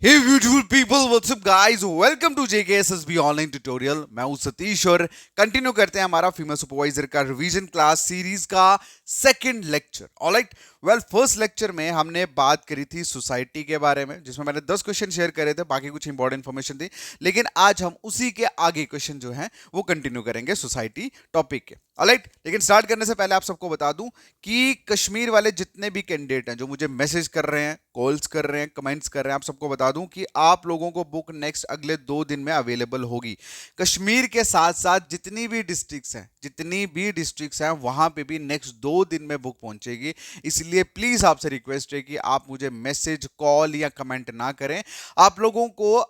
Hey beautiful people, what's up guys? Welcome to JKSSB online tutorial. मैं हूं सतीश और continue करते हैं हमारा फीमेल सुपरवाइजर का रिवीजन क्लास सीरीज का second lecture. Alright, well first lecture में हमने बात करी थी सोसाइटी के बारे में, जिसमें मैंने 10 क्वेश्चन शेयर करे थे, बाकी कुछ इंपॉर्टेंट इन्फॉर्मेशन थी। लेकिन आज हम उसी के आगे क्वेश्चन जो हैं वो कंटिन्यू करेंगे सोसाइटी टॉपिक के। ऑलराइट, लेकिन स्टार्ट करने से पहले आप सबको बता दूं कि कश्मीर वाले जितने भी कैंडिडेट हैं जो मुझे मैसेज कर रहे हैं, कॉल्स कर रहे हैं, कमेंट्स कर रहे हैं, आप सबको बता दूं कि आप लोगों को बुक नेक्स्ट अगले 2 दिन में अवेलेबल होगी। कश्मीर के साथ साथ जितनी भी डिस्ट्रिक्ट्स हैं वहां पे भी नेक्स्ट 2 दिन में बुक पहुंचेगी। इसलिए प्लीज आपसे रिक्वेस्ट है कि आप मुझे मैसेज, कॉल या कमेंट ना करें। आप लोगों को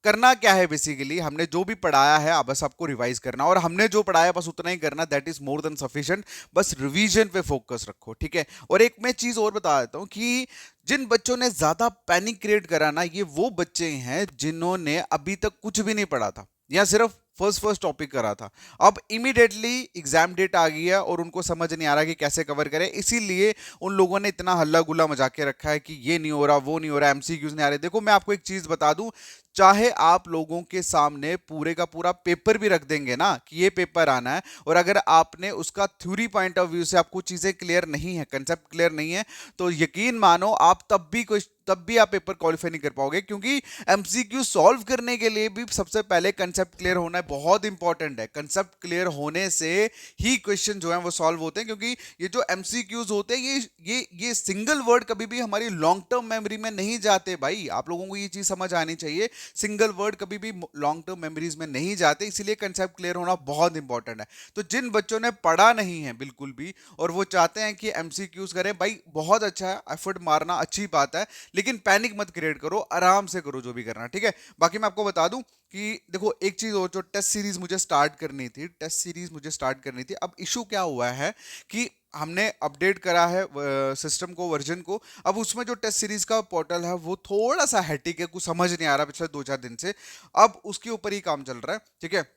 करना क्या है, बेसिकली हमने जो भी पढ़ाया है बस आपको रिवाइज करना, और हमने जो पढ़ाया बस उतना ही करना, that is more than sufficient. बस रिवीजन पे फोकस रखो, ठीक है। और एक मैं चीज और बता देता हूं कि जिन बच्चों ने ज्यादा पैनिक क्रिएट करा ना, ये वो बच्चे हैं जिन्होंने अभी तक कुछ भी नहीं पढ़ा था या सिर्फ फर्स्ट टॉपिक करा था। अब इमीडिएटली एग्जाम डेट आ गई है और उनको समझ नहीं आ रहा कि कैसे कवर करें, इसीलिए उन लोगों ने इतना हल्ला गुल्ला मचा के रखा है कि ये नहीं हो रहा, वो नहीं हो रहा, एमसीक्यूज नहीं आ रहे। देखो, मैं आपको एक चीज बता दूं, चाहे आप लोगों के सामने पूरे का पूरा पेपर भी रख देंगे ना कि ये पेपर आना है, और अगर आपने उसका थ्योरी पॉइंट ऑफ व्यू से आपको चीजें क्लियर नहीं है, कंसेप्ट क्लियर नहीं है, तो यकीन मानो आप तब भी आप पेपर क्वालिफाई नहीं कर पाओगे, क्योंकि एमसीक्यू सॉल्व करने के लिए भी सबसे पहले कंसेप्ट क्लियर होना है, बहुत इंपॉर्टेंट है। कंसेप्ट क्लियर होने से ही क्वेश्चन जो है वो सॉल्व होते हैं, क्योंकि ये जो एमसीक्यूज होते हैं ये सिंगल वर्ड कभी भी हमारी लॉन्ग टर्म मेमोरी में नहीं जाते भाई। आप लोगों को ये चीज समझ आनी चाहिए, सिंगल वर्ड कभी भी लॉन्ग टर्म मेमोरीज में नहीं जाते, इसीलिए कंसेप्ट क्लियर होना बहुत इंपॉर्टेंट है। तो जिन बच्चों ने पढ़ा नहीं है बिल्कुल भी और वो चाहते हैं कि एमसीक्यूज करें, भाई बहुत अच्छा है, एफर्ट मारना अच्छी बात है, लेकिन पैनिक मत क्रिएट करो, आराम से करो जो भी करना, ठीक है। बाकी मैं आपको बता दूं कि देखो, एक चीज और, जो टेस्ट सीरीज मुझे स्टार्ट करनी थी। अब इशू क्या हुआ है कि हमने अपडेट करा है सिस्टम को, वर्जन को। अब उसमें जो टेस्ट सीरीज का पोर्टल है वो थोड़ा सा हैटिक है, कुछ समझ नहीं आ रहा पिछले 2-4 दिन से। अब उसके ऊपर ही काम चल रहा है, ठीक है।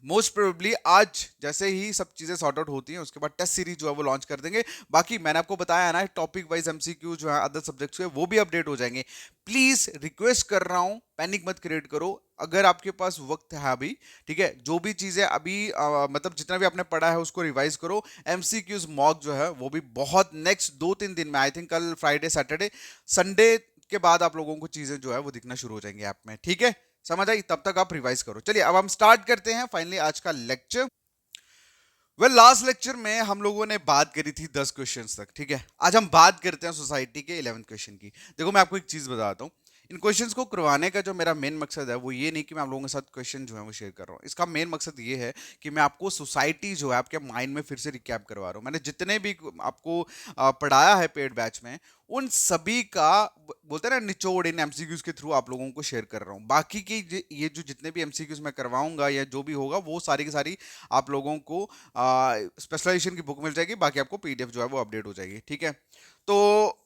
मोस्ट प्रोबेबली आज जैसे ही सब चीजें सॉर्ट आउट होती हैं उसके बाद टेस्ट सीरीज जो है वो लॉन्च कर देंगे। बाकी मैंने आपको बताया ना, टॉपिक वाइज एमसीक्यू जो है अदर सब्जेक्ट्स के, वो भी अपडेट हो जाएंगे। प्लीज रिक्वेस्ट कर रहा हूं, पैनिक मत क्रिएट करो, अगर आपके पास वक्त है अभी, ठीक है। जो भी चीजें अभी मतलब जितना भी आपने पढ़ा है उसको रिवाइज करो। एमसीक्यूज मॉक जो है वो भी बहुत नेक्स्ट 2-3 दिन में, आई थिंक कल फ्राइडे, सैटरडे, संडे के बाद आप लोगों को चीजें जो है वो दिखना शुरू हो जाएंगी ऐप में, ठीक है। समझ आई? तब तक आप रिवाइज करो। चलिए अब हम स्टार्ट करते हैं फाइनली आज का लेक्चर। वेल, लास्ट लेक्चर में हम लोगों ने बात करी थी 10 क्वेश्चंस तक, ठीक है। आज हम बात करते हैं सोसाइटी के 11th क्वेश्चन की। देखो, मैं आपको एक चीज बताता हूँ, इन क्वेश्चंस को करवाने का जो मेरा मेन मकसद है वो ये नहीं कि मैं आप लोगों के साथ क्वेश्चन जो है वो शेयर कर रहा हूँ। इसका मेन मकसद ये है कि मैं आपको सोसाइटी जो है आपके माइंड में फिर से रिकैप करवा रहा हूँ। मैंने जितने भी आपको पढ़ाया है पेड बैच में, उन सभी का बोलते हैं ना निचोड़ इन एमसीक्यूज के थ्रू आप लोगों को शेयर कर रहा हूँ। बाकी की ये जो जितने भी एमसीक्यूज मैं करवाऊंगा या जो भी होगा, वो सारी की सारी आप लोगों को स्पेशलाइजेशन की बुक मिल जाएगी, बाकी आपको पीडीएफ जो है वो अपडेट हो जाएगी, ठीक है। तो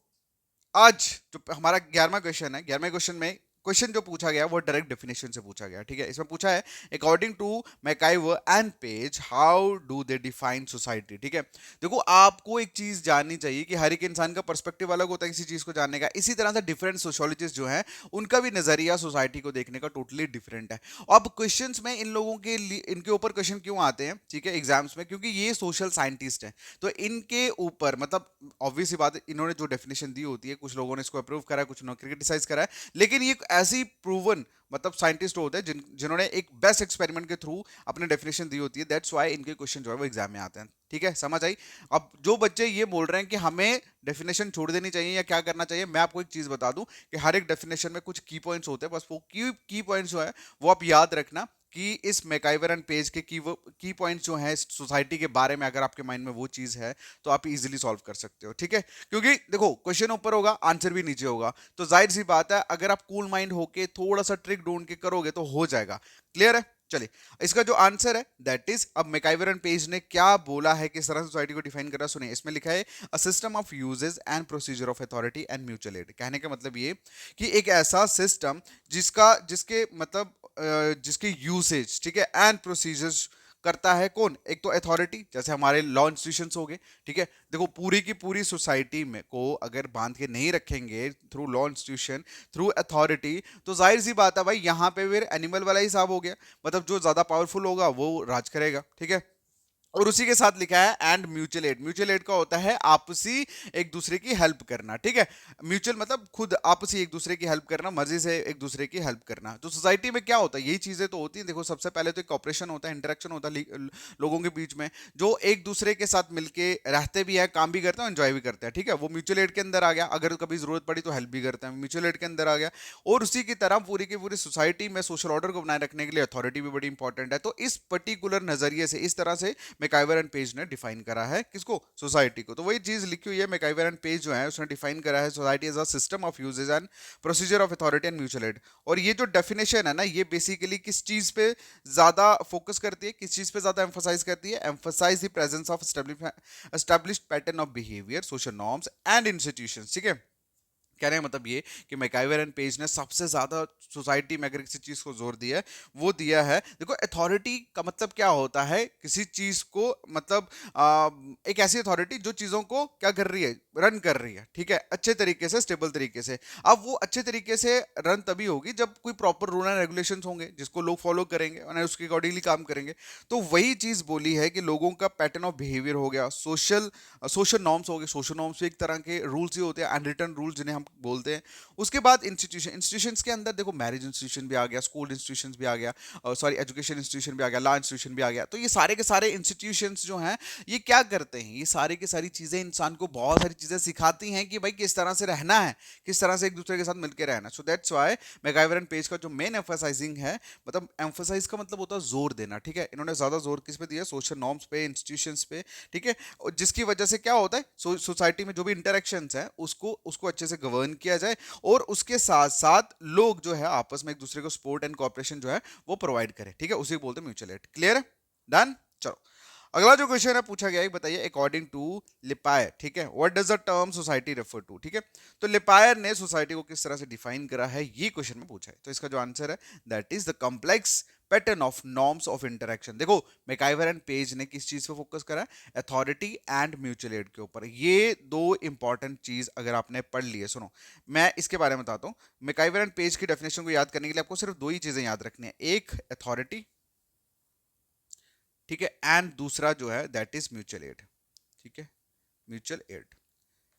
आज जो हमारा 11वां क्वेश्चन है, 11वें क्वेश्चन में क्वेश्चन जो पूछा गया वो डायरेक्ट डेफिनेशन से पूछा गया, ठीक है। इसमें पूछा है, according to MacIver and Page how do they define society, ठीक है। देखो, आपको एक चीज जाननी चाहिए कि हर एक इंसान का पर्सपेक्टिव अलग होता है किसी चीज को जानने का। इसी तरह से डिफरेंट सोशोलॉजिस्ट जो हैं उनका भी नजरिया सोसाइटी को देखने का टोटली डिफरेंट है। अब क्वेश्चंस में इन लोगों के लिए, इनके ऊपर क्वेश्चन क्यों आते हैं, ठीक है, एग्जाम्स में, क्योंकि ये सोशल साइंटिस्ट हैं। तो इनके ऊपर मतलब ऑब्वियस सी बात है, इन्होंने जो डेफिनेशन दी होती है, कुछ लोगों ने इसको अप्रूव करा है, कुछ लोगों ने क्रिटिसाइज करा है, लेकिन ये ऐसी प्रूवन मतलब साइंटिस्ट होते हैं जिन्होंने एक बेस्ट एक्सपेरिमेंट के थ्रू अपने डेफिनेशन दी होती है। दैट्स व्हाई इनके क्वेश्चन जो है वो एग्जाम में आते हैं, ठीक है। समझ आई? अब जो बच्चे ये बोल रहे हैं कि हमें डेफिनेशन छोड़ देनी चाहिए या क्या करना चाहिए, मैं आपको एक चीज बता दूं कि हर एक डेफिनेशन में कुछ की पॉइंट्स होते हैं, बस वो की पॉइंट्स जो है वो आप याद रखना कि इस मैकाइवर एंड पेज के की पॉइंट्स जो हैं सोसाइटी के बारे में, अगर आपके माइंड में वो चीज है तो आप इजीली सॉल्व कर सकते हो, ठीक है। क्योंकि देखो, क्वेश्चन ऊपर होगा, आंसर भी नीचे होगा, तो जाहिर सी बात है अगर आप कूल माइंड होके थोड़ा सा ट्रिक ढूंढ के करोगे तो हो जाएगा। क्लियर है? चलिए, इसका जो आंसर है दैट इज, अब मैकाइवर एंड पेज ने क्या बोला है, किस तरह सोसाइटी को डिफाइन कर रहा है, सुनिए। इसमें लिखा है, a system of usages and procedure of authority and mutual aid. कहने का मतलब ये कि एक ऐसा सिस्टम जिसके मतलब जिसके यूसेज, ठीक है, एंड प्रोसीजर्स करता है कौन? एक तो अथॉरिटी, जैसे हमारे लॉ इंस्टीट्यूशंस हो गए, ठीक है। देखो पूरी की पूरी सोसाइटी में को अगर बांध के नहीं रखेंगे through law institution, through authority, तो जाहिर सी बात है भाई यहाँ पे फिर एनिमल वाला हिसाब हो गया, मतलब जो ज्यादा पावरफुल होगा वो राज करेगा, ठीक है। और उसी के साथ लिखा है and mutual aid. Mutual aid का होता है आपसी एक दूसरे की हेल्प करना, ठीक है। म्यूचुअल मतलब खुद आपसी एक दूसरे की हेल्प करना, मर्जी से एक दूसरे की हेल्प करना। तो सोसाइटी में क्या होता है, यही चीजें तो होती हैं। देखो सबसे पहले तो एक कॉपरेशन होता है, इंटरेक्शन होता है लोगों के बीच में, जो एक दूसरे के साथ मिलके रहते भी है, काम भी करते हैं, एंजॉय भी करते हैं, ठीक है। वो म्यूचुअल एड के अंदर आ गया। अगर कभी जरूरत पड़ी तो हेल्प भी करते हैं, म्यूचुअल एड के अंदर आ गया। और उसी की तरह पूरी की पूरी सोसाइटी में सोशल ऑर्डर को बनाए रखने के लिए अथॉरिटी भी बड़ी इंपॉर्टेंट है। तो इस पर्टिकुलर नजरिए से, इस तरह से मैकाइवर एंड पेज ने डिफाइन करा है किसको? सोसाइटी को। तो वही चीज लिखी हुई है, मैकाइवर एंड पेज जो है उसने डिफाइन करा है society as a system of usages and procedure of authority and mutual aid. और ये जो डेफिनेशन है ना, ये बेसिकली किस चीज पे ज्यादा फोकस करती है, किस चीज पे ज्यादा एम्फोसाइज करती है? Emphasise the presence of established pattern of behaviour, social norms and institutions, ठीक है। कहने का मतलब ये कि मैकाइवर एंड पेज ने सबसे ज्यादा सोसाइटी में अगर किसी चीज को जोर दिया है, वो दिया है। देखो अथॉरिटी का मतलब क्या होता है? किसी चीज को मतलब एक ऐसी अथॉरिटी जो चीजों को क्या कर रही है? रन कर रही है, ठीक है, अच्छे तरीके से, स्टेबल तरीके से। अब वो अच्छे तरीके से रन तभी होगी जब कोई प्रॉपर रूल एंड रेगुलेशंस होंगे जिसको लोग फॉलो करेंगे और उसके अकॉर्डिंगली काम करेंगे। तो वही चीज बोली है कि लोगों का पैटर्न ऑफ बिहेवियर हो गया, सोशल सोशल नॉर्म्स हो गए। सोशल नॉर्म्स भी एक तरह के रूल्स ही होते हैं, अनरिटन रूल जिन्हें हम बोलते हैं। उसके बाद इंस्टीट्यूशन, इंस्टीट्यूशंस के अंदर देखो मैरिज इंस्टीट्यूशन भी आ गया, स्कूल इंस्टीट्यूशंस भी आ गया, सॉरी एजुकेशन इंस्टीट्यूशन भी आ गया, लॉ इंस्टीट्यूशन भी आ गया। तो ये सारे के सारे इंस्टीट्यूशंस जो हैं ये क्या करते हैं? ये सारे की सारी चीजें इंसान को बहुत सारी चीजें सिखाती हैं कि भाई किस तरह से रहना है, किस तरह से एक दूसरे के साथ मिलकर रहना। So that's why MacIver and page का जो मेन एम्फसाइजिंग है, मतलब एम्फसाइज का मतलब होता है जोर देना, ठीक है। इन्होंने ज्यादा जोर किस पे दिया? सोशल नॉर्म्स पे, इंस्टीट्यूशंस पे, ठीक है। और जिसकी वजह से क्या होता है, सोसाइटी में जो भी इंटरेक्शंस है उसको उसको अच्छे से गवर्न किया जाए, और उसके साथ साथ लोग जो है आपस में एक दूसरे को सपोर्ट एंड कोऑपरेशन जो है वो प्रोवाइड करें, ठीक है। उसी को बोलते हैं म्यूचुअल एड। क्लियर है? डन। चलो अगला जो क्वेश्चन है पूछा गया है, बताइए अकॉर्डिंग टू लिपायर, ठीक है, what does the term society refer to, ठीक है। तो लिपायर ने सोसाइटी को किस तरह से डिफाइन करा है, ये क्वेश्चन में पूछा है। तो इसका जो आंसर है that is the complex pattern of norms of interaction. देखो मैकाइवर एंड पेज ने किस चीज पे फोकस करा है? अथॉरिटी एंड म्यूचुअल एड के ऊपर। ये दो इंपॉर्टेंट चीज अगर आपने पढ़ ली है, सुनो मैं इसके बारे में बताता हूँ। मैकाइवर एंड पेज की डेफिनेशन को याद करने के लिए आपको सिर्फ दो ही चीजें याद रखनी है, एक अथॉरिटी, ठीक है, एंड दूसरा जो है दैट इज म्यूचुअल एड, ठीक है, म्यूचुअल एड।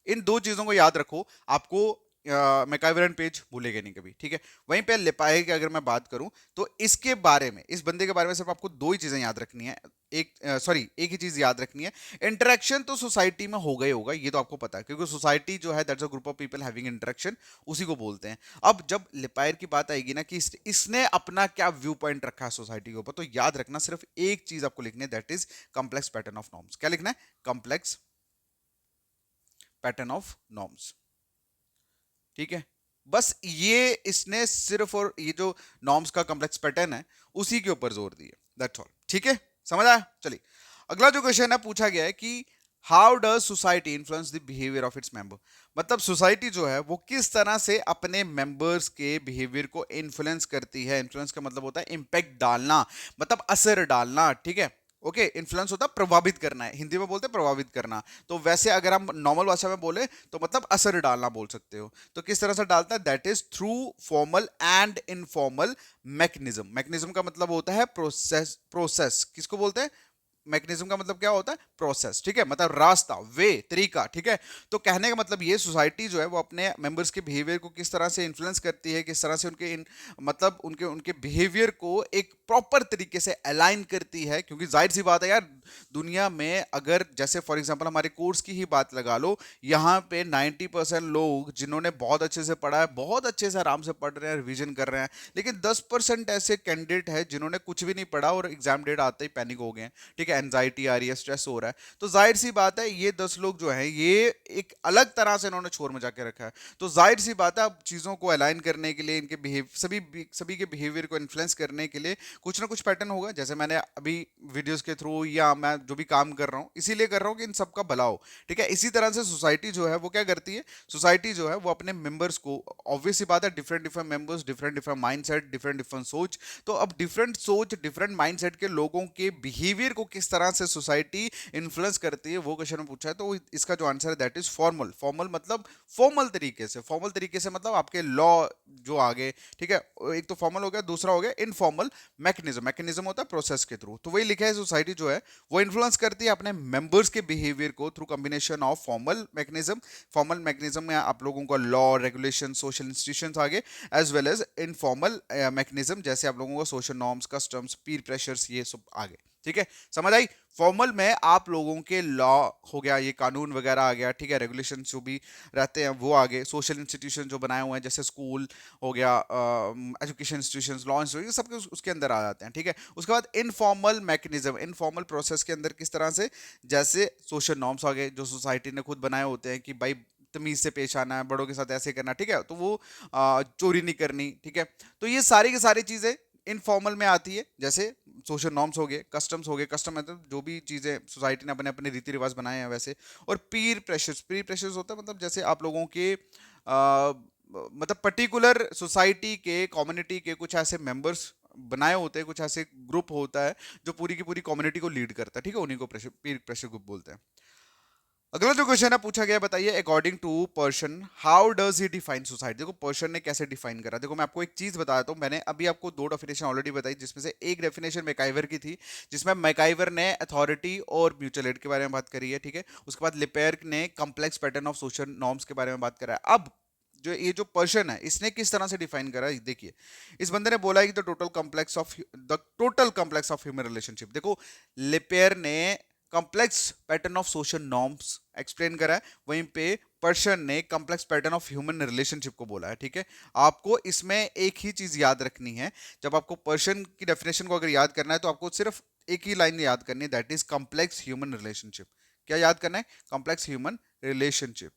इन दो चीजों को याद रखो, आपको मैकाइवर एंड पेज भूलेगा नहीं कभी, ठीक है। वहीं पे लिपाये की अगर मैं बात करूं तो इसके बारे में, इस बंदे के बारे में सिर्फ आपको दो ही चीजें याद रखनी है। एक सॉरी एक ही चीज याद रखनी है, इंटरेक्शन तो सोसाइटी में होगा ही होगा, ये तो आपको पता है, क्योंकि सोसाइटी जो है that's a group of people having interaction, उसी को बोलते हैं। अब जब लिपायर की बात आएगी ना कि इसने अपना क्या व्यू पॉइंट रखा है सोसाइटी के ऊपर, तो याद रखना सिर्फ एक चीज आपको लिखनी है, that is complex pattern of norms. क्या लिखना है? कॉम्प्लेक्स पैटर्न ऑफ नॉर्म्स, ठीक है। बस ये इसने सिर्फ और ये जो नॉर्म्स का कॉम्प्लेक्स पैटर्न है उसी के ऊपर जोर दिया, दैट्स ऑल, ठीक है। समझ आया? चलिए अगला जो क्वेश्चन है पूछा गया है कि how does society influence the behaviour of its member. मतलब सोसाइटी जो है वो किस तरह से अपने मेंबर्स के बिहेवियर को इन्फ्लुएंस करती है। इन्फ्लुएंस का मतलब होता है इंपैक्ट डालना, मतलब असर डालना, ठीक है। ओके, इन्फ्लुएंस होता है प्रभावित करना है, हिंदी में बोलते हैं प्रभावित करना। तो वैसे अगर हम नॉर्मल भाषा में बोले तो मतलब असर डालना बोल सकते हो। तो किस तरह से डालता है? That is through formal and informal mechanism. Mechanism का मतलब होता है प्रोसेस, प्रोसेस किसको बोलते हैं? मैकेनिज्म का मतलब क्या होता है? प्रोसेस, ठीक है, मतलब रास्ता, वे, तरीका, ठीक है। तो कहने का मतलब ये सोसाइटी जो है वो अपने मेंबर्स के बिहेवियर को किस तरह से इन्फ्लुएंस करती है, किस तरह से उनके मतलब उनके उनके बिहेवियर को एक प्रॉपर तरीके से अलाइन करती है। क्योंकि जाहिर सी बात है यार, दुनिया में अगर जैसे फॉर एग्जांपल हमारे कोर्स की ही बात लगा लो, यहाँ पे 90% लोग जिन्होंने बहुत अच्छे से पढ़ा है, बहुत अच्छे से आराम से पढ़ रहे हैं, रिवीजन कर रहे हैं, लेकिन 10% ऐसे कैंडिडेट है जिन्होंने कुछ भी नहीं पढ़ा और एग्जाम डेट आते ही पैनिक हो गए हैं, ठीक है। एंजाइटी आ रही है, स्ट्रेस हो रहा है, तो जाहिर सी बात है ये 10 लोग जो हैं ये एक अलग तरह से इन्होंने शोर मचा के रखा है। तो जाहिर सी बात है अब चीज़ों को अलाइन करने के लिए, इनके बिहेव सभी के बिहेवियर को इन्फ्लुएंस करने के लिए कुछ ना कुछ पैटर्न होगा। जैसे मैंने अभी वीडियोस के थ्रू या मैं जो भी काम कर रहा हूँ इसीलिए कर रहा हूँ कि इन सबका भला हो, ठीक है। इसी तरह से सोसाइटी जो है वो क्या करती है, सोसाइटी जो है वो अपने मेंबर्स को, ऑब्वियस सी बात है different different members, different different mindset, different different सोच, तो अब डिफरेंट सोच डिफरेंट माइंडसेट के लोगों के बिहेवियर को किस तरह से सोसाइटी इन्फ्लुएंस करती है वो क्वेश्चन में पूछा है। तो इसका जो आंसर है दैट इज फॉर्मल। फॉर्मल मतलब फॉर्मल तरीके से, फॉर्मल तरीके से मतलब आपके लॉ जो आगे, ठीक है, एक तो फॉर्मल हो गया, दूसरा हो गया इनफॉर्मल मैकेनिज्म। मैकेनिज्म होता है प्रोसेस के थ्रू, तो वही लिखा है सोसाइटी जो है वो इन्फ्लुएंस करती है अपने मेंबर्स के बिहेवियर को through combination of formal mechanism. Formal mechanism में आप लोगों का लॉ, रेगुलेशन, सोशल इंस्टीट्यूशंस आगे, as well as informal mechanism जैसे आप लोगों को social norms, customs, peer pressures, ये सब आगे, ठीक है, समझ आई। फॉर्मल में आप लोगों के लॉ हो गया, ये कानून वगैरह आ गया, ठीक है, रेगुलेशन जो भी रहते हैं वो आगे, सोशल इंस्टीट्यूशन जो बनाए हुए हैं जैसे स्कूल हो गया, एजुकेशन इंस्टीट्यूशन, लॉ इंस्टीट्यूशन, सब उसके अंदर आ जाते हैं, ठीक है। उसके बाद इनफॉर्मल मैकेनिज्म, इनफॉर्मल प्रोसेस के अंदर किस तरह से, जैसे सोशल नॉर्म्स आ गए जो सोसाइटी ने खुद बनाए होते हैं कि भाई तमीज से पेश आना है, बड़ों के साथ ऐसे करना, ठीक है, तो वो चोरी नहीं करनी, ठीक है। तो ये सारी की सारी चीजें इनफॉर्मल में आती है, जैसे सोशल नॉर्म्स हो गए, कस्टम्स हो गए, कस्टम मतलब जो भी चीजें सोसाइटी ने अपने अपने रीति रिवाज बनाए हैं वैसे। और पीर प्रेशर्स, पीर प्रेशर्स होता है मतलब जैसे आप लोगों के मतलब पर्टिकुलर सोसाइटी के, कम्युनिटी के कुछ ऐसे मेंबर्स बनाए होते हैं, कुछ ऐसे ग्रुप होता है जो पूरी की पूरी कम्युनिटी को लीड करता है, ठीक है, उन्हीं को प्रेशर, पीर प्रेशर ग्रुप बोलते हैं। अगला जो क्वेश्चन है पूछा गया, बताइए according to Parsons how does he define society. देखो पर्सन ने कैसे डिफाइन करा, देखो मैं आपको एक चीज बताता हूँ। मैंने अभी आपको दो डेफिनेशन ऑलरेडी बताई, जिसमें से एक डेफिनेशन मैकाइवर की थी, जिसमें मैकाइवर ने अथॉरिटी और म्यूचुअल एड के बारे में बात करी है, ठीक है। उसके बाद लिपेयर ने complex pattern of social norms के बारे में बात करा है। अब जो ये जो पर्सन है इसने किस तरह से डिफाइन करा है, देखिए इस बंदे ने बोला है कि the total complex of human relationship. देखो लिपेयर ने complex pattern of social norms explain करा है, वहीं पे पर्सन ने complex pattern of human relationship को बोला है, ठीक है। आपको इसमें एक ही चीज याद रखनी है, जब आपको पर्सन की डेफिनेशन को अगर याद करना है तो आपको सिर्फ एक ही लाइन याद करनी है, that is complex human relationship. क्या याद करना है? Complex human relationship.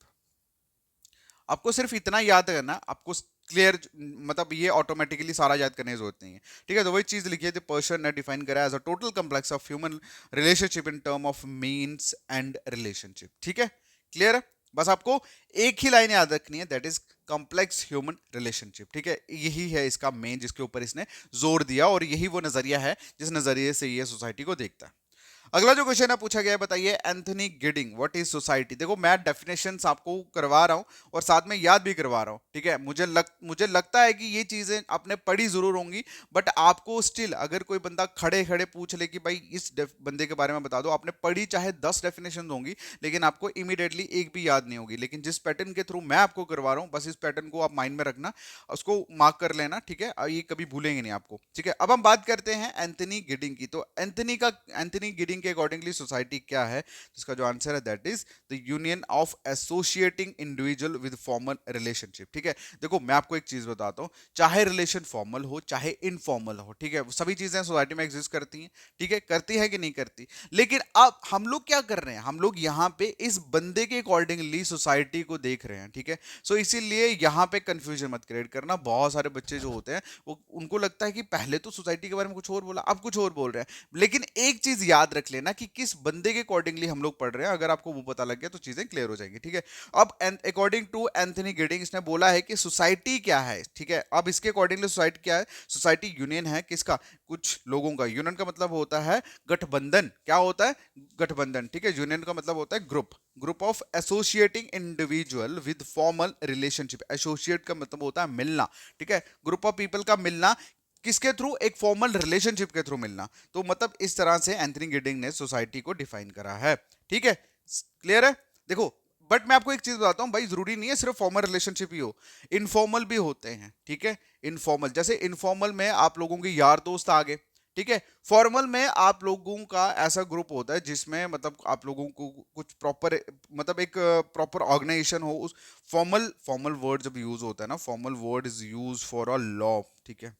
आपको सिर्फ इतना याद करना, आपको क्लियर, मतलब ये ऑटोमेटिकली सारा याद करने की जरूरत नहीं है, ठीक है। तो वही चीज लिखी है, पर्सन ने डिफाइन करा as a total complex of human relationship in term of means and relationship, ठीक है, क्लियर है। बस आपको एक ही लाइन याद रखनी है, that is complex human relationship, ठीक है। यही है इसका मेन, जिसके ऊपर इसने जोर दिया, और यही वो नजरिया है जिस नजरिए से ये सोसाइटी को देखता है। अगला जो क्वेश्चन है पूछा गया है, बताइए Anthony Giddens what is society. देखो मैं डेफिनेशंस आपको करवा रहा हूं और साथ में याद भी करवा रहा हूं, ठीक है। मुझे लगता है कि ये चीजें आपने पढ़ी जरूर होंगी, बट आपको स्टिल अगर कोई बंदा खड़े खड़े पूछ ले कि भाई इस बंदे के बारे में बता दो, आपने पढ़ी चाहे 10 डेफिनेशन होंगी लेकिन आपको इमीडिएटली एक भी याद नहीं होगी। लेकिन जिस पैटर्न के थ्रू मैं आपको करवा रहा हूं, बस इस पैटर्न को आप माइंड में रखना, उसको मार्क कर लेना, ठीक है, ये कभी भूलेंगे नहीं आपको, ठीक है। अब हम बात करते हैं एंथनी गिडिंग की। तो एंथनी गिडिंग के अकॉर्डिंगली सोसाइटी क्या है, जिसका जो आंसर है that is the union of associating individual with formal relationship, ठीक है। देखो मैं आपको एक चीज बताता हूं, चाहे रिलेशन फॉर्मल हो चाहे इनफॉर्मल हो, ठीक है, सभी चीजें सोसाइटी में एग्जिस्ट करती हैं, ठीक है, करती है कि नहीं करती। लेकिन अब हम लोग क्या कर रहे हैं, हम लोग यहाँ पे इस बंदे के अकॉर्डिंगली सोसाइटी को देख रहे हैं, ठीक है। सो इसीलिए यहाँ पे कंफ्यूजन मत क्रिएट करना। बहुत सारे बच्चे जो होते हैं वो, उनको लगता है कि पहले तो सोसाइटी के बारे में कुछ और बोला, अब कुछ और बोल रहे हैं। लेकिन एक चीज याद रख लेना कि किस बंदे के अकॉर्डिंगली हम लोग पढ़ रहे हैं, अगर आपको वो पता लग गया तो चीजें क्लियर हो जाएंगी, ठीक है। अब अकॉर्डिंग टू एंथनी गिडिंग इसने बोला है कि सोसाइटी क्या है, ठीक है। अब इसके अकॉर्डिंगली सोसाइटी क्या है, सोसाइटी यूनियन है किसका, कुछ लोगों का। यूनियन का मतलब होता है गठबंधन, क्या होता है, गठबंधन, ठीक है। यूनियन का मतलब होता है group of associating individual with formal relationship. Associate का मतलब होता है मिलना, ठीक है, ग्रुप ऑफ पीपल का मिलना, किसके थ्रू, एक फॉर्मल रिलेशनशिप के थ्रू मिलना। तो मतलब इस तरह से एंथनी गिडिंग ने सोसाइटी को डिफाइन करा है, ठीक है, क्लियर है। देखो बट मैं आपको एक चीज बताता हूं भाई, जरूरी नहीं है सिर्फ फॉर्मल रिलेशनशिप ही हो, इनफॉर्मल भी होते हैं, ठीक है। इनफॉर्मल, जैसे इनफॉर्मल में आप लोगों के यार दोस्त आगे, ठीक है। फॉर्मल में आप लोगों का ऐसा ग्रुप होता है जिसमें मतलब आप लोगों को कुछ प्रॉपर, मतलब एक प्रॉपर ऑर्गेनाइजेशन हो। उस फॉर्मल वर्ड जब यूज होता है ना, formal word is use for a law, ठीक है।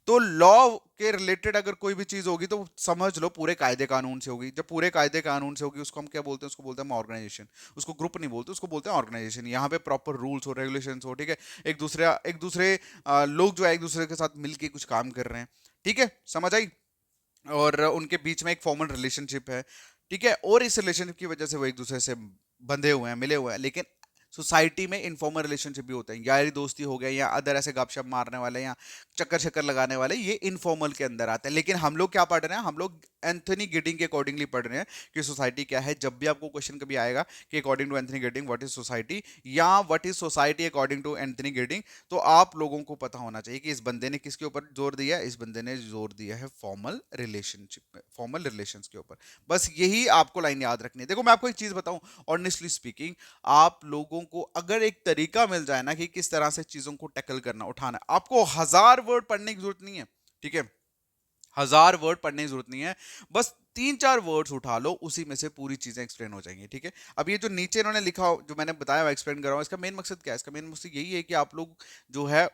तो लॉ के रिलेटेड अगर कोई भी चीज होगी तो समझ लो पूरे कायदे कानून से होगी। जब पूरे कायदे कानून से होगी उसको हम क्या बोलते हैं? उसको बोलते हैं ऑर्गेनाइजेशन। उसको ग्रुप नहीं बोलते, उसको बोलते हैं ऑर्गेनाइजेशन। यहाँ पे प्रॉपर रूल्स हो, रेगुलेशंस हो, ठीक है। एक दूसरे लोग जो है एक दूसरे के साथ मिलके कुछ काम कर रहे हैं, ठीक है, समझ आई। और उनके बीच में एक फॉर्मल रिलेशनशिप है, ठीक है, और इस रिलेशनशिप की वजह से वो एक दूसरे से बंधे हुए हैं, मिले हुए हैं। लेकिन सोसाइटी में इनफॉर्मल रिलेशनशिप भी होते हैं, यारी दोस्ती हो गया या अदर ऐसे गपशप मारने वाले या चक्कर चक्कर लगाने वाले, ये इनफॉर्मल के अंदर आते हैं। लेकिन हम लोग क्या पढ़ रहे हैं? हम लोग एंथनी गिडिंग के अकॉर्डिंगली पढ़ रहे हैं कि सोसाइटी क्या है। जब भी आपको क्वेश्चन कभी आएगा कि according to Anthony Giddens what is society, या what is society according to Anthony Giddens, तो आप लोगों को पता होना चाहिए कि इस बंदे ने किसके ऊपर जोर दिया है। इस बंदे ने जोर दिया है फॉर्मल रिलेशनशिप में, फॉर्मल रिलेशंस के ऊपर। बस यही आपको लाइन याद रखनी है। देखो मैं आपको एक चीज बताऊं, ऑनेस्टली स्पीकिंग, आप लोगों को अगर एक तरीका मिल जाए ना कि किस तरह से चीजों को टैकल करना, उठाना, आपको 1000 वर्ड पढ़ने की जरूरत नहीं है, ठीक है, 1000 वर्ड पढ़ने की जरूरत नहीं है। बस 3-4 वर्ड्स उठा लो, उसी में से पूरी चीजें एक्सप्लेन हो जाएंगी, ठीक है। अब ये जो नीचे इन्होंने लिखा, जो मैंने बताया वो एक्सप्लेन कर रहा हूं, इसका मेन मकसद क्या है? इसका मेन मकसद यही है कि आप लोग जो है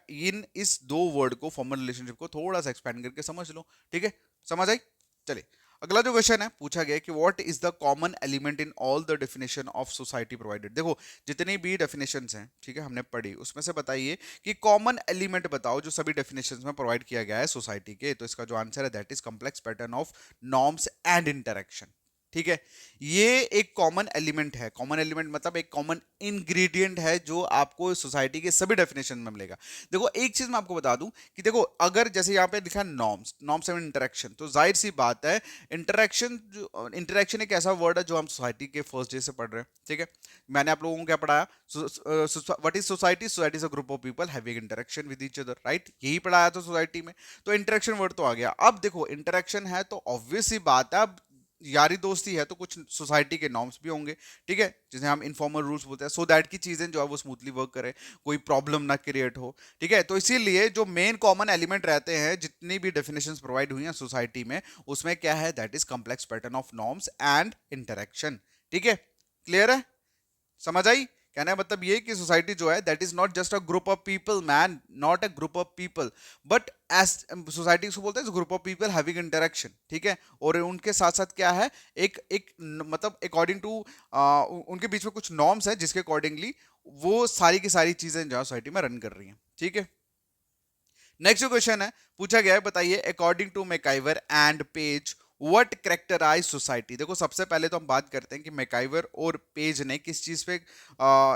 इस 2 वर्ड को, फॉर्मल रिलेशनशिप को, थोड़ा सा एक्सपेंड करके समझ लो, ठीक है, समझ आई। चलिए अगला जो क्वेश्चन है पूछा गया कि what is the common element in all the definition of society provided. देखो जितनी भी डेफिनेशंस हैं, ठीक है, हमने पढ़ी, उसमें से बताइए कि कॉमन एलिमेंट बताओ जो सभी डेफिनेशंस में प्रोवाइड किया गया है सोसाइटी के। तो इसका जो आंसर है that is complex pattern of norms and interaction, ठीक है। ये एक कॉमन एलिमेंट है। कॉमन एलिमेंट मतलब एक कॉमन इंग्रेडिएंट है जो आपको सोसाइटी के सभी डेफिनेशन में मिलेगा। देखो एक चीज मैं आपको बता दूं कि देखो अगर जैसे यहाँ पे लिखा है नॉर्म्स, नॉर्म्स एंड इंटरेक्शन, तो जाहिर सी बात है इंटरेक्शन एक ऐसा वर्ड है जो हम सोसाइटी के फर्स्ट डे से पढ़ रहे हैं, ठीक है। मैंने आप लोगों को क्या पढ़ाया? What is society? Society is a group of people having interaction with each other, right, यही पढ़ाया था सोसाइटी में। तो इंटरेक्शन वर्ड तो आ गया। अब देखो इंटरेक्शन है तो ऑब्वियस सी बात है, अब यारी दोस्ती है तो कुछ सोसाइटी के नॉर्म्स भी होंगे, ठीक है, जिसे हम इनफॉर्मल रूल्स बोलते हैं, सो दैट की चीजें जो है वो स्मूथली वर्क करे, कोई प्रॉब्लम ना क्रिएट हो, ठीक है। तो इसीलिए जो मेन कॉमन एलिमेंट रहते हैं जितनी भी डेफिनेशंस प्रोवाइड हुई हैं सोसाइटी में, उसमें क्या है? That is complex pattern of norms and interaction, ठीक है, क्लियर है, समझ आई। कहने का मतलब ये कि सोसाइटी जो है that is not just a group of people man, not a group of people, but as society को बोलते हैं group of people having interaction, ठीक है। और उनके साथ साथ क्या है? एक एक मतलब अकॉर्डिंग टू उनके बीच में कुछ नॉर्म्स है जिसके अकॉर्डिंगली वो सारी की सारी चीजें जो सोसाइटी में रन कर रही हैं, ठीक है। नेक्स्ट जो क्वेश्चन है पूछा गया है, बताइए according to MacIver and Page what characterize society. देखो सबसे पहले तो हम बात करते हैं कि मैकाइवर और पेज ने किस चीज पे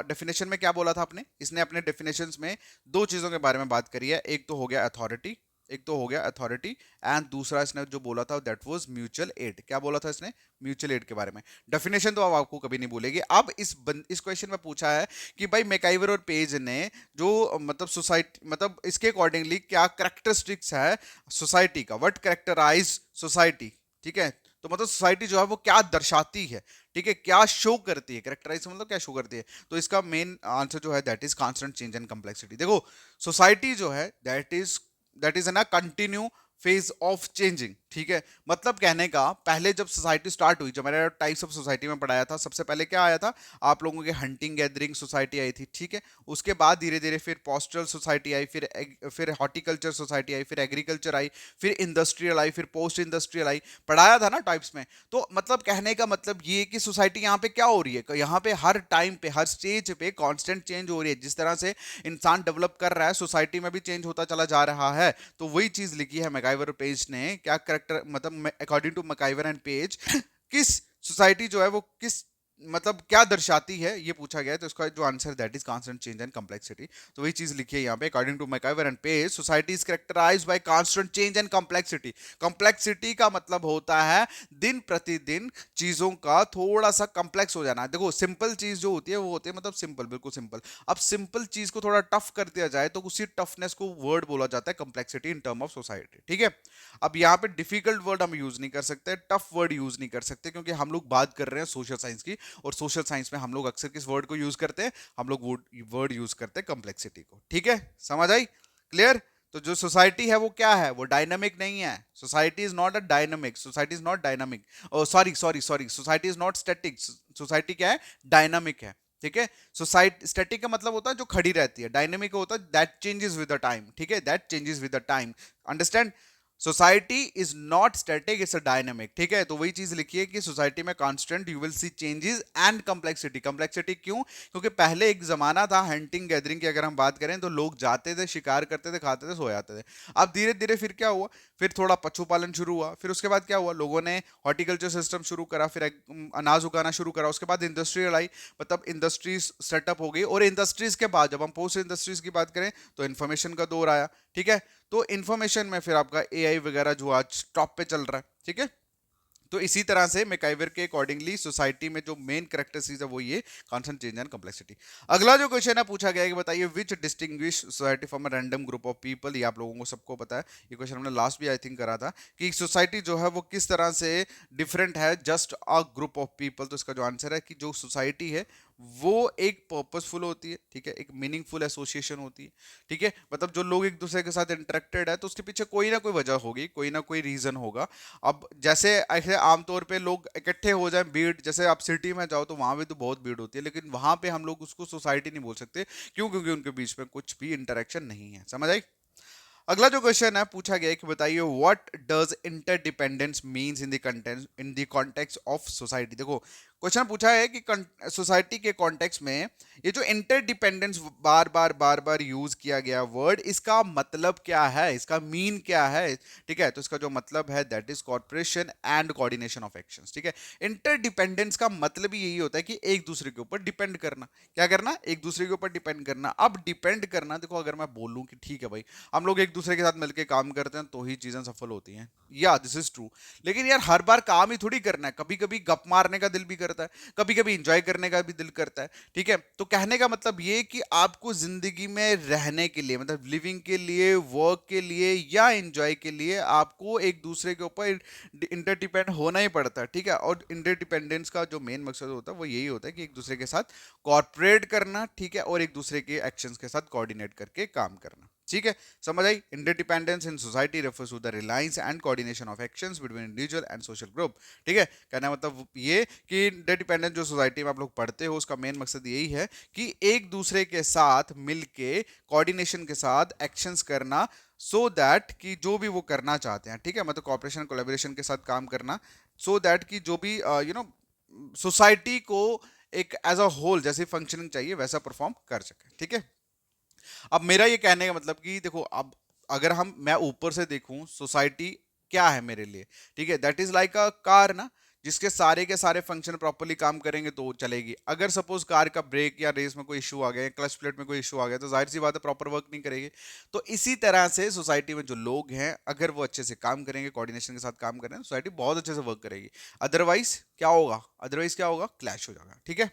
डेफिनेशन में क्या बोला था आपने। इसने अपने डेफिनेशंस में दो चीजों के बारे में बात करी है, एक तो हो गया अथॉरिटी, एक तो हो गया अथॉरिटी, एंड दूसरा इसने जो बोला था दैट वाज म्यूचुअल एड। क्या बोला था इसने? म्यूचुअल एड के बारे में। डेफिनेशन तो अब आपको कभी नहीं बोलेगी। अब इस क्वेश्चन में पूछा है कि भाई मैकाइवर और पेज ने जो मतलब सोसाइटी मतलब इसके अकॉर्डिंगली क्या करेक्टरिस्टिक्स है सोसाइटी का, व्हाट कैरेक्टराइज सोसाइटी, ठीक है। तो मतलब सोसाइटी जो है वो क्या दर्शाती है, ठीक है, क्या शो करती है, करेक्टराइज मतलब क्या शो करती है। तो इसका मेन आंसर जो है that is constant change and complexity. देखो सोसाइटी जो है दैट इज ना कंटिन्यू फेज ऑफ चेंजिंग, ठीक है। मतलब कहने का पहले जब सोसाइटी स्टार्ट हुई, जब मैंने टाइप्स ऑफ सोसाइटी में पढ़ाया था, सबसे पहले क्या आया था? आप लोगों के हंटिंग गैदरिंग सोसाइटी आई थी, ठीक है। उसके बाद धीरे धीरे फिर पोस्टल सोसाइटी आई, फिर हॉर्टिकल्चर सोसाइटी आई, फिर एग्रीकल्चर आई, फिर इंडस्ट्रियल आई, फिर पोस्ट इंडस्ट्रियल आई। पढ़ाया था ना टाइप्स में। तो मतलब कहने का मतलब ये कि सोसाइटी यहाँ पे क्या हो रही है? यहाँ पे हर टाइम पे हर स्टेज पे कांस्टेंट चेंज हो रही है। जिस तरह से इंसान डेवलप कर रहा है सोसाइटी में भी चेंज होता चला जा रहा है। तो वही चीज लिखी है मैकाइवर पेज ने, क्या करेक्टर मतलब according to MacIver and Page किस सोसाइटी जो है वो किस मतलब क्या दर्शाती है, ये पूछा गया है। तो इसका जो answer that is constant change and complexity. तो वही चीज लिखी है यहाँ पे, according to MacIver and Page society is characterized by constant change and complexity. Complexity का मतलब होता है दिन प्रतिदिन चीजों का थोड़ा सा कॉम्प्लेक्स हो जाना। देखो सिंपल चीज जो होती है वो होती है मतलब सिंपल, बिल्कुल सिंपल। अब सिंपल चीज को थोड़ा टफ कर दिया जाए तो उसी टफनेस को वर्ड बोला जाता है complexity in term of society, ठीक है। अब यहाँ पे डिफिकल्ट वर्ड हम यूज नहीं कर सकते, टफ वर्ड यूज नहीं कर सकते, क्योंकि हम लोग बात कर रहे हैं सोशल साइंस की। और सोशल साइंस में हम लोग अक्सर किस वर्ड को यूज करते हैं? हम लोग वर्ड यूज करते हैं कॉम्प्लेक्सिटी को, ठीक है, समझ आई, क्लियर। तो जो सोसाइटी है वो क्या है? वो डायनामिक नहीं है। Society is not a dynamic, society is not dynamic, sorry sorry sorry, society is not static, society क्या है? डायनामिक है, ठीक है। सोसाइटी स्टैटिक का मतलब होता है जो खड़ी रहती है, डायनेमिक होता है that changes with the time, ठीक है, that changes with the time, understand. Society is not static, it's a dynamic, ठीक है। तो वही चीज लिखिए कि सोसाइटी में constant you will see changes and complexity. Complexity क्यों? क्योंकि पहले एक जमाना था हंटिंग गैदरिंग की, अगर हम बात करें तो लोग जाते थे, शिकार करते थे, खाते थे, सो जाते थे। अब धीरे धीरे फिर क्या हुआ, फिर थोड़ा पशुपालन शुरू हुआ, फिर उसके बाद क्या हुआ, लोगों ने हॉर्टिकल्चर सिस्टम शुरू करा, फिर अनाज उगाना शुरू करा, उसके बाद इंडस्ट्रियल आई, मतलब इंडस्ट्रीज सेटअप हो गई, और इंडस्ट्रीज के बाद जब हम पोस्ट इंडस्ट्रीज की बात करें तो इन्फॉर्मेशन का दौर आया, ठीक है। तो इन्फॉर्मेशन में फिर आपका एआई वगैरह जो आज टॉप पे चल रहा है, ठीक है। तो इसी तरह से मैकाइवर के अकॉर्डिंगली सोसाइटी में जो मेन करेक्टरिस्टिक्स है वो ये कांस्टेंट चेंज एंड कम्प्लेक्सिटी। अगला जो क्वेश्चन है पूछा गया है कि बताइए which distinguish society from a random group of people. ये आप लोगों को सबको पता है, ये क्वेश्चन हमने लास्ट भी आई थिंक करा था कि सोसाइटी जो है वो किस तरह से डिफरेंट है just a group of people. तो इसका जो आंसर है कि जो सोसाइटी है वो एक पर्पसफुल होती है, ठीक है, एक मीनिंगफुल एसोसिएशन होती है, ठीक है। मतलब जो लोग एक दूसरे के साथ इंटरेक्टेड है तो उसके पीछे कोई ना कोई वजह होगी, कोई ना कोई रीजन होगा। अब जैसे ऐसे आमतौर पे लोग इकट्ठे हो जाए, भीड़, जैसे आप सिटी में जाओ तो वहां पे तो बहुत भीड़ होती है, लेकिन वहां पे हम लोग उसको सोसाइटी नहीं बोल सकते। क्यों? क्योंकि उनके बीच में कुछ भी इंटरेक्शन नहीं है, समझ आई। अगला जो क्वेश्चन है पूछा गया है कि बताइए what does interdependence means in the content in the context of society. देखो क्वेश्चन पूछा है कि सोसाइटी के कॉन्टेक्स्ट में ये जो इंटरडिपेंडेंस बार बार बार बार यूज किया गया वर्ड, इसका मतलब क्या है, इसका मीन क्या है, ठीक है। तो इसका जो मतलब है that is corporation and coordination of actions, ठीक है। इंटरडिपेंडेंस का मतलब ही यही होता है कि एक दूसरे के ऊपर डिपेंड करना। क्या करना? एक दूसरे के ऊपर डिपेंड करना। अब डिपेंड करना, देखो अगर मैं बोलूं कि ठीक है भाई हम लोग एक दूसरे के साथ मिलकर काम करते हैं तो ही चीजें सफल होती हैं, या दिस इज ट्रू, लेकिन यार हर बार काम ही थोड़ी करना है, कभी कभी गप मारने का दिल भी करता है, कभी कभी इंजॉय करने का भी दिल करता है, ठीक है। तो कहने का मतलब ये कि आपको जिंदगी में रहने के लिए, मतलब लिविंग के लिए, वर्क के लिए या एंजॉय के लिए आपको एक दूसरे के ऊपर इंटरडिपेंड होना ही पड़ता है, ठीक है। और इंटरडिपेंडेंस का जो मेन मकसद होता है वो यही होता है कि एक दूसरे के साथ कॉर्पोरेट करना, ठीक है, और एक दूसरे के एक्शंस के साथ कोऑर्डिनेट करके काम करना, ठीक है। समझ आई। Interdependence in society refers to the reliance and coordination of actions between individual and social group, ठीक है। कहना मतलब ये कि इंटरडिपेंडेंस जो सोसाइटी में आप लोग पढ़ते हो उसका मेन मकसद यही है कि एक दूसरे के साथ मिलके कोऑर्डिनेशन के साथ एक्शंस करना, सो दैट कि जो भी वो करना चाहते हैं, ठीक है, मतलब कॉर्पोरेशन कोलैबोरेशन के साथ काम करना, सो दैट कि जो भी सोसाइटी को एक एज अ होल जैसी फंक्शनिंग चाहिए वैसा परफॉर्म कर सके, ठीक है। अब मेरा ये कहने का मतलब कि देखो, अब अगर मैं ऊपर से देखूं सोसाइटी क्या है मेरे लिए, ठीक है, that is like a car ना, जिसके सारे के सारे फंक्शन प्रॉपर्ली काम करेंगे तो वो चलेगी। अगर सपोज कार का ब्रेक या रेस में कोई इशू आ गया, क्लच प्लेट में कोई इशू आ गया, तो जाहिर सी बात है प्रॉपर वर्क नहीं करेगी। तो इसी तरह से सोसाइटी में जो लोग हैं अगर वो अच्छे से काम करेंगे, कोऑर्डिनेशन के साथ काम करेंगे, सोसाइटी बहुत अच्छे से वर्क करेगी। अदरवाइज क्या होगा? अदरवाइज क्या होगा? क्लैश हो जाएगा, ठीक है।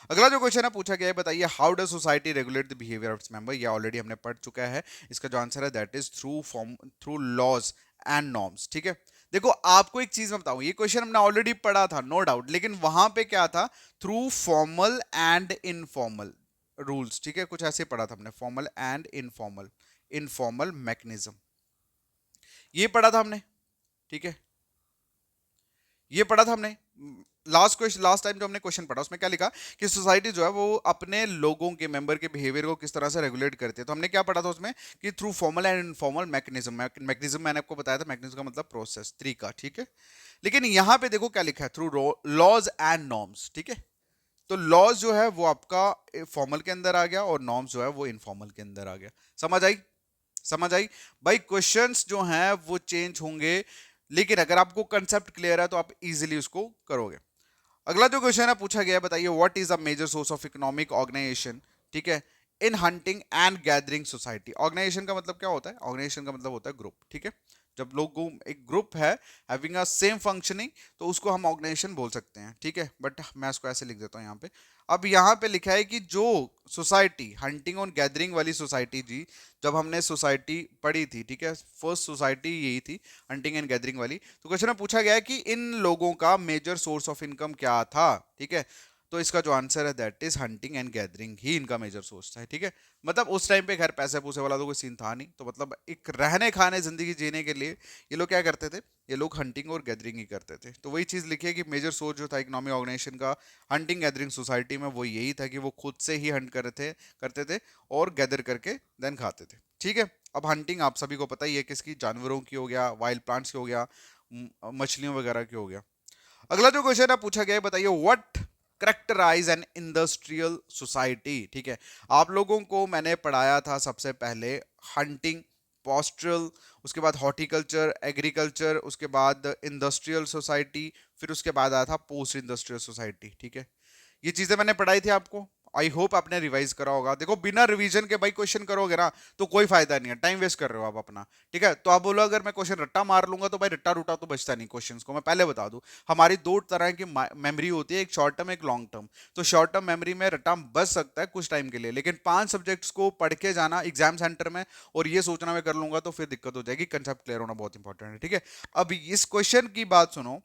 अगला जो क्वेश्चन है पूछा गया है बताइए how does society regulate the behaviour of its member. ये ऑलरेडी हमने पढ़ चुका है। इसका जो आंसर है that is through laws and norms, ठीक है। देखो आपको एक चीज मैं बताऊं, ये क्वेश्चन हमने ऑलरेडी पढ़ा था नो डाउट, लेकिन वहां पे क्या था? Through formal and informal rules, ठीक है, कुछ ऐसे पढ़ा था हमने, formal and informal, informal mechanism, ये पढ़ा था हमने, ठीक है, ये पढ़ा था हमने। लास्ट टाइम जो हमने क्वेश्चन पढ़ा उसमें क्या लिखा कि सोसाइटी जो है वो अपने लोगों के मेंबर के बिहेवियर को किस तरह से रेगुलेट करती है। तो हमने क्या पढ़ा था उसमें कि through formal and informal mechanism. Mechanism मैंने आपको बताया था, मैकेनिज्म का मतलब प्रोसेस, तरीका, ठीक है। लेकिन यहां पे देखो क्या लिखा है, थ्रू लॉज एंड नॉर्म्स, ठीक है। तो लॉज जो है वो आपका फॉर्मल के अंदर आ गया और नॉर्म्स जो है वो इनफॉर्मल के अंदर आ गया। समझ आई? समझ आई भाई। क्वेश्चंस जो हैं वो चेंज होंगे, लेकिन अगर आपको कंसेप्ट क्लियर है तो आप इजीली उसको करोगे। अगला जो क्वेश्चन है पूछा गया है बताइए what is the major source of economic organisation, ठीक है, in hunting and gathering society. Organisation का मतलब क्या होता है? ऑर्गेनाइजेशन का मतलब होता है ग्रुप, ठीक है। जब लोग एक ग्रुप है हैविंग अ सेम फंक्शनिंग तो उसको हम ऑर्गेनाइजेशन बोल सकते हैं, ठीक है। बट मैं इसको ऐसे लिख देता हूँ यहाँ पे। अब यहाँ पे लिखा है कि जो सोसाइटी हंटिंग और गैदरिंग वाली सोसाइटी जी, जब हमने सोसाइटी पढ़ी थी, ठीक है, फर्स्ट सोसाइटी यही थी हंटिंग एंड गैदरिंग वाली। तो क्वेश्चन में पूछा गया है कि इन लोगों का मेजर सोर्स ऑफ इनकम क्या था, ठीक है। तो इसका जो आंसर है that is hunting and gathering ही इनका मेजर सोर्स था, ठीक है। मतलब उस टाइम पे खैर पैसे पूसे वाला तो कोई सीन था नहीं, तो मतलब एक रहने खाने जिंदगी जीने के लिए ये लोग क्या करते थे, ये लोग हंटिंग और गैदरिंग ही करते थे। तो वही चीज लिखी है कि मेजर सोर्स जो था इकोनॉमिक ऑर्गेनाइजेशन का हंटिंग गैदरिंग सोसाइटी में, वो यही था कि वो खुद से ही हंट करते थे और गैदर करके देन खाते थे, ठीक है। अब हंटिंग आप सभी को पता ही है किसकी, जानवरों की हो गया, वाइल्ड प्लांट्स की हो गया, मछलियों वगैरह की हो गया। अगला जो क्वेश्चन है पूछा गया है, बताइए what characterize an industrial society, ठीक है। आप लोगों को मैंने पढ़ाया था सबसे पहले हंटिंग, पॉस्टरल, उसके बाद हॉर्टिकल्चर, एग्रीकल्चर, उसके बाद इंडस्ट्रियल सोसाइटी, फिर उसके बाद आया था पोस्ट इंडस्ट्रियल सोसाइटी, ठीक है। ये चीजें मैंने पढ़ाई थी आपको, आई होप आपने रिवाइज करा होगा। देखो बिना रिवीजन के भाई क्वेश्चन करोगे ना तो कोई फायदा नहीं है, टाइम वेस्ट कर रहे हो आप अपना, ठीक है। तो आप बोलो अगर मैं क्वेश्चन रट्टा मार लूंगा तो भाई रट्टा रूटा तो बचता नहीं क्वेश्चंस को, मैं पहले बता दूं। हमारी दो तरह की मेमोरी होती है, एक शॉर्ट टर्म एक लॉन्ग टर्म। तो शॉर्ट टर्म मेमोरी में रट्टा बच सकता है कुछ टाइम के लिए, लेकिन 5 सब्जेक्ट्स को पढ़ के जाना एग्जाम सेंटर में और ये सोचना मैं कर लूंगा तो फिर दिक्कत हो जाएगी। कंसेप्ट क्लियर होना बहुत इंपॉर्टेंट है, ठीक है। अब इस क्वेश्चन की बात सुनो।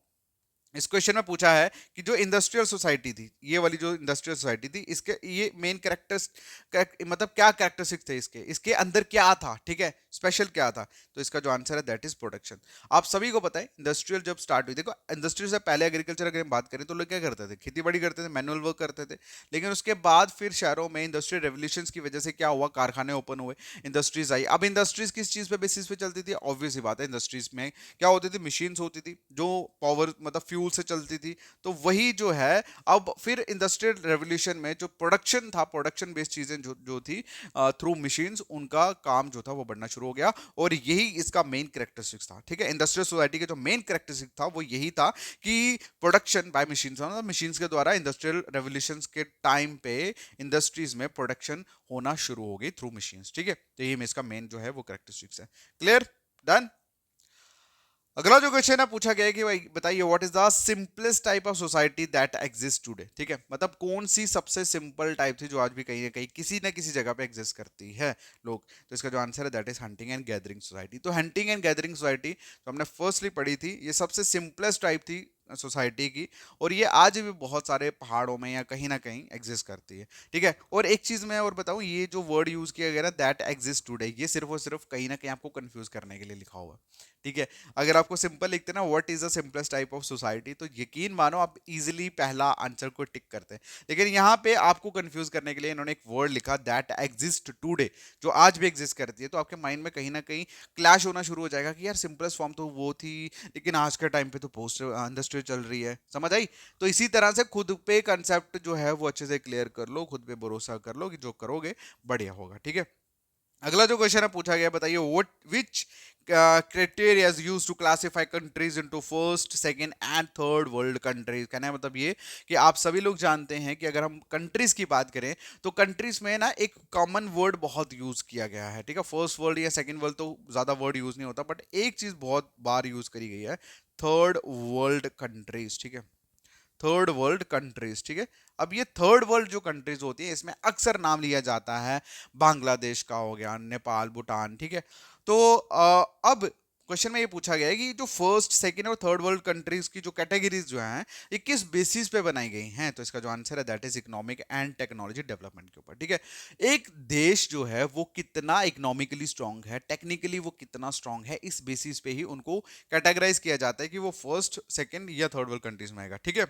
इस क्वेश्चन में पूछा है कि जो इंडस्ट्रियल सोसाइटी थी, ये वाली जो इंडस्ट्रियल सोसाइटी थी, इसके ये मेन कैरेक्टर्स, मतलब क्या कैरेक्टरिस्टिक थे इसके, इसके अंदर क्या था, ठीक है, स्पेशल क्या था। तो इसका जो आंसर है दैट इज प्रोडक्शन। आप सभी को पता है इंडस्ट्रियल जब स्टार्ट हुई, देखो इंडस्ट्रियल से पहले एग्रीकल्चर अगर हम बात करें तो लोग क्या करते थे, खेती बाड़ी करते थे, मैनुअल वर्क करते थे। लेकिन उसके बाद फिर शहरों में इंडस्ट्रियल रेवोल्यूशन की वजह से क्या हुआ, कारखाने ओपन हुए, इंडस्ट्रीज आई। अब इंडस्ट्रीज किस चीज पे बेसिस पे चलती थी, ऑब्वियस ही बात है इंडस्ट्रीज में क्या होती थी, मशीन्स होती थी जो पावर मतलब फ्यूल से चलती थी। तो वही जो है, अब फिर इंडस्ट्रियल रेवोल्यूशन में जो प्रोडक्शन था, प्रोडक्शन बेस्ड चीजें जो थी थ्रू मशीन्स, उनका काम जो था वो बढ़ना शुरू हो गया। और यही इसका मेन कैरेक्टरिस्टिक्स था, ठीक है। इंडस्ट्रियल सोसाइटी का जो मेन कैरेक्टरिस्टिक था वो यही था कि प्रोडक्शन बाय मशीन्स, मतलब मशीन्स के द्वारा इंडस्ट्रियल रेवोल्यूशन के टाइम पे इंडस्ट्रीज में प्रोडक्शन होना शुरू हो गई थ्रू मशीन्स, ठीक है। तो ये इसका मेन जो है वो कैरेक्टरिस्टिक्स है। Clear, done. अगला जो क्वेश्चन है पूछा गया है कि भाई बताइए what is the simplest type of society that exist today, ठीक है। मतलब कौन सी सबसे सिंपल टाइप थी जो आज भी कहीं ना कहीं किसी ना किसी जगह पे एग्जिस्ट करती है लोग। तो इसका जो आंसर है that is hunting and gathering society. तो हंटिंग एंड गैदरिंग सोसाइटी तो हमने फर्स्टली पढ़ी थी, ये सबसे सिंपलेस्ट टाइप थी सोसाइटी की, और ये आज भी बहुत सारे पहाड़ों में या कहीं ना कहीं एग्जिस्ट करती है, ठीक है। और एक चीज मैं और बताऊं, ये जो वर्ड यूज किया गया ना दैट एग्जिस्ट टुडे, ये सिर्फ और सिर्फ कहीं ना कहीं आपको कंफ्यूज करने के लिए लिखा हुआ है, ठीक है। अगर आपको सिंपल लिखते ना what is the simplest type of society, तो यकीन मानो आप इजीली पहला आंसर को टिक करते हैं। लेकिन यहाँ पे आपको कंफ्यूज करने के लिए इन्होंने एक वर्ड लिखा दैट एग्जिस्ट टुडे, जो आज भी एग्जिस्ट करती है। तो आपके माइंड में कहीं ना कहीं क्लैश होना शुरू हो जाएगा कि यार सिंपलेस्ट फॉर्म तो वो थी, लेकिन आज के टाइम पे तो पोस्ट इंडस्ट्री चल रही है, समझ आई। तो इसी तरह से खुद पे कंसेप्ट जो है वो अच्छे से क्लियर कर लो, खुद पे भरोसा कर लो कि जो करोगे बढ़िया होगा, ठीक है। अगला जो क्वेश्चन है पूछा गया, बताइए what which criteria is used to classify countries into first, second and third world countries. कहना है मतलब ये कि आप सभी लोग जानते हैं कि अगर हम कंट्रीज की बात करें तो कंट्रीज में ना एक कॉमन वर्ड बहुत यूज किया गया है, ठीक है। फर्स्ट वर्ल्ड या सेकंड वर्ल्ड तो ज्यादा वर्ड यूज नहीं होता, बट एक चीज बहुत बार यूज करी गई है, थर्ड वर्ल्ड कंट्रीज, ठीक है। थर्ड वर्ल्ड कंट्रीज, ठीक है। अब ये थर्ड वर्ल्ड जो कंट्रीज होती है इसमें अक्सर नाम लिया जाता है बांग्लादेश का हो गया, नेपाल, भूटान, ठीक है। तो अब क्वेश्चन में ये पूछा गया है कि जो फर्स्ट सेकंड और थर्ड वर्ल्ड कंट्रीज की जो कैटेगरीज जो हैं ये किस बेसिस पे बनाई गई हैं। तो इसका जो आंसर है that is economic and technology development के ऊपर, ठीक है। एक देश जो है वो कितना इकोनॉमिकली स्ट्रांग है, टेक्निकली वो कितना स्ट्रांग है, इस बेसिस पे ही उनको कैटेगराइज किया जाता है कि वो फर्स्ट सेकंड या थर्ड वर्ल्ड कंट्रीज में आएगा, ठीक है।